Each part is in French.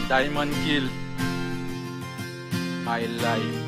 Diamond Kill, My Life.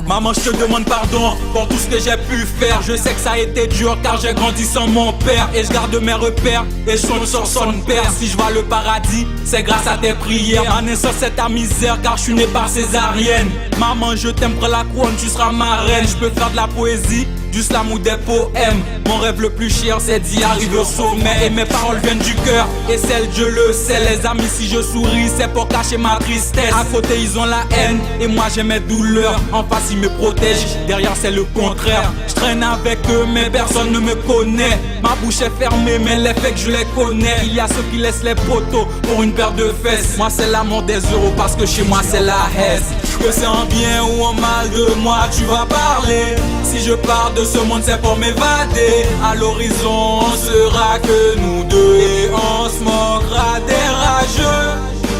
Maman, je te demande pardon pour tout ce que j'ai pu faire. Je sais que ça a été dur car j'ai grandi sans mon père. Et je garde mes repères et je sonne sur son père. Si je vois le paradis, c'est grâce à tes prières. Ma naissance c'est ta misère car je suis né par césarienne. Maman, je t'aime, prends la couronne, tu seras ma reine. Je peux faire de la poésie, du slam ou des poèmes. Mon rêve le plus cher c'est d'y arriver au sommet. Et mes paroles viennent du cœur et celles Dieu le sait. Les amis, si je souris c'est pour cacher ma tristesse. À côté ils ont la haine et moi j'ai mes douleurs. En face ils me protègent, derrière c'est le contraire. Je traîne avec eux mais personne ne me connaît. Ma bouche est fermée mais les faits que je les connais. Il y a ceux qui laissent les poteaux pour une paire de fesses. Moi c'est l'amour des euros parce que chez moi c'est la haine. Que c'est en bien ou en mal de moi tu vas parler. Si je pars de ce monde c'est pour m'évader. À l'horizon on sera que nous deux et on se moquera des rageux.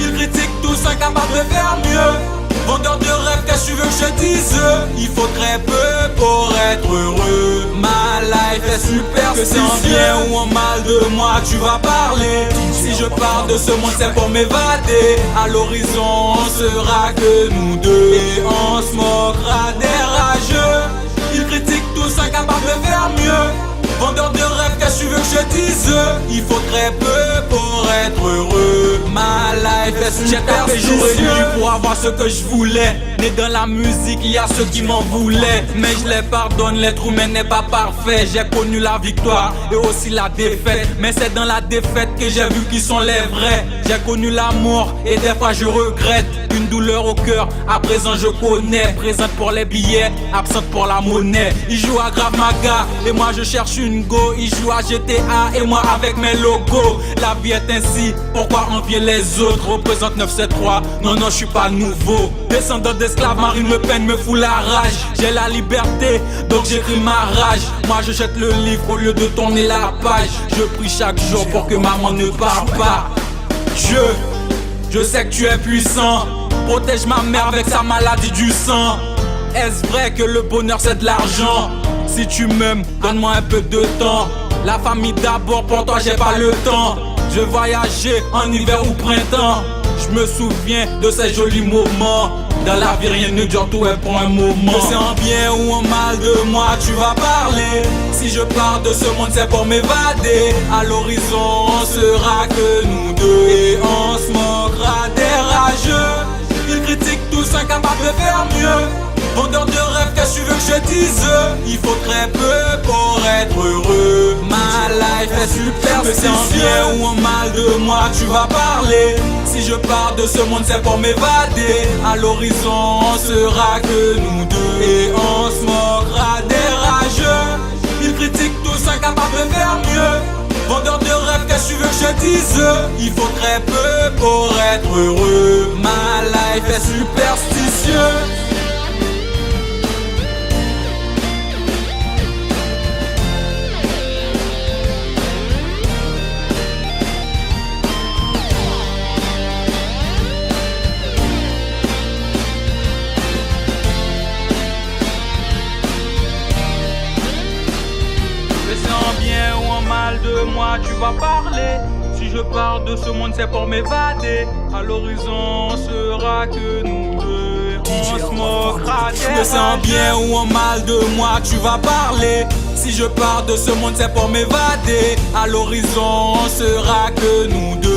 Ils critiquent tous incapables de faire mieux. Vendeur de rêve, qu'est-ce que tu veux que je dise? Il faut très peu pour être heureux. Ma life est super. Que c'est en bien ou en mal de moi tu vas parler. Si je pars de ce monde c'est pour m'évader. À l'horizon on sera que nous deux et on se moquera des rageux. Ils critiquent tous incapables de faire mieux. Vendeur de rêve, qu'est-ce que tu veux que je dise? Il faut très peu pour être heureux. Ma life est super. J'ai tapé jour et nuit pour avoir ce que je voulais. Né dans la musique, il y a ceux qui m'en voulaient. Mais je les pardonne, l'être humain n'est pas parfait. J'ai connu la victoire et aussi la défaite. Mais c'est dans la défaite que j'ai vu qui sont les vrais. J'ai connu l'amour et des fois je regrette. Une douleur au cœur, à présent je connais. Présente pour les billets, absente pour la monnaie. Il joue à Krav Maga et moi je cherche une go. Il joue à GTA et moi avec mes logos. La vie est ainsi, pourquoi envier les autres? Représente 973, non je suis pas nouveau. Descendant d'esclaves, Marine Le Pen me fout la rage. J'ai la liberté, donc j'écris ma rage. Moi je jette le livre au lieu de tourner la page. Je prie chaque jour pour que maman ne parle pas. Je sais que tu es puissant. Protège ma mère avec sa maladie du sang. Est-ce vrai que le bonheur c'est de l'argent? Si tu m'aimes, donne-moi un peu de temps. La famille d'abord, pour toi j'ai pas le temps. Je voyageais en hiver ou printemps. Je me souviens de ces jolis moments. Dans la vie rien ne dure, tout est pour un moment. Que c'est en bien ou en mal de moi tu vas parler. Si je pars de ce monde c'est pour m'évader. À l'horizon on sera que nous deux et on se moquera des rageux. Ils critiquent tous incapables de faire mieux. Vendeur de rêve, qu'est-ce que tu veux que je dise? Il faut très peu pour être heureux. Ma life est super. Que c'est en bien ou en mal de moi tu vas parler. Si je pars de ce monde c'est pour m'évader. À l'horizon on sera que nous deux et on se moquera des rageux. Ils critiquent tous incapables de faire mieux. Vendeur de rêve, qu'est-ce que tu veux que je dise? Il faut très peu pour être heureux. Ma life est superstitieux. De moi tu vas parler. Si je pars de ce monde c'est pour m'évader. À l'horizon on sera que nous deux. On se moquera des rageux. C'est en bien ou en mal de moi tu vas parler. Si je pars de ce monde c'est pour m'évader. À l'horizon on sera que nous deux.